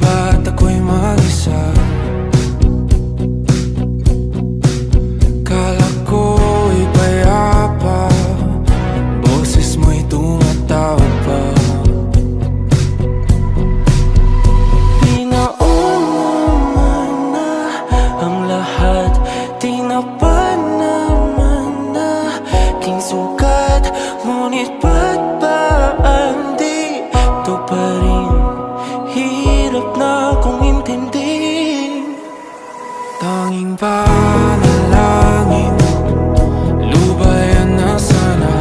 ba't ako'y mag-isa? Kala ko'y payapa, boses mo'y tumatawag pa. Pinauna na ang lahat, tinapan naman na aking sugat. Ngunit ba't ba di ito pa rin? Hirap na akong intindihin. Tanging panalangin, lubayan na sana.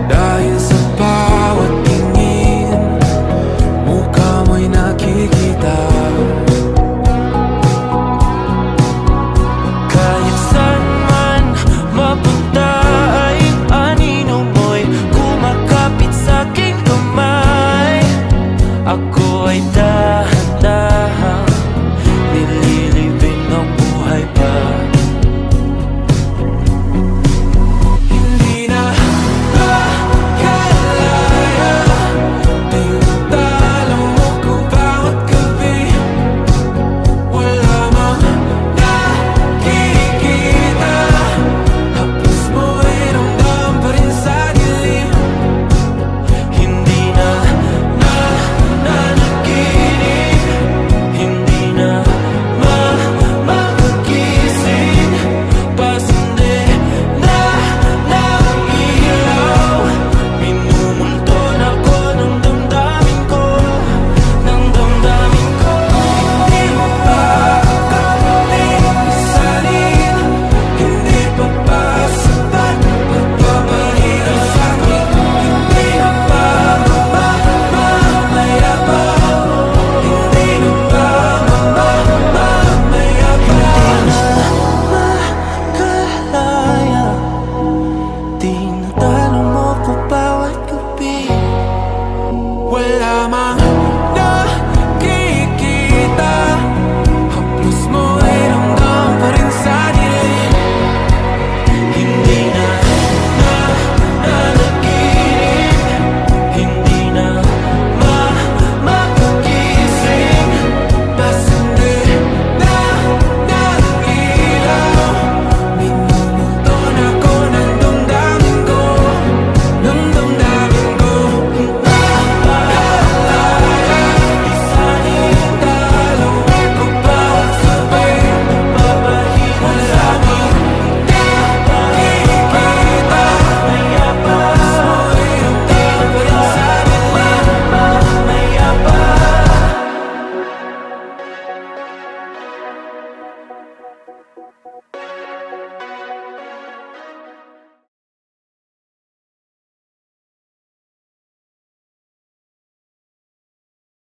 Dahil sa bawat tingin, mukha mo'y nakikita. Kahit saan man mapunta ay anino mo'y kumakapit sa aking kamay. Ako ay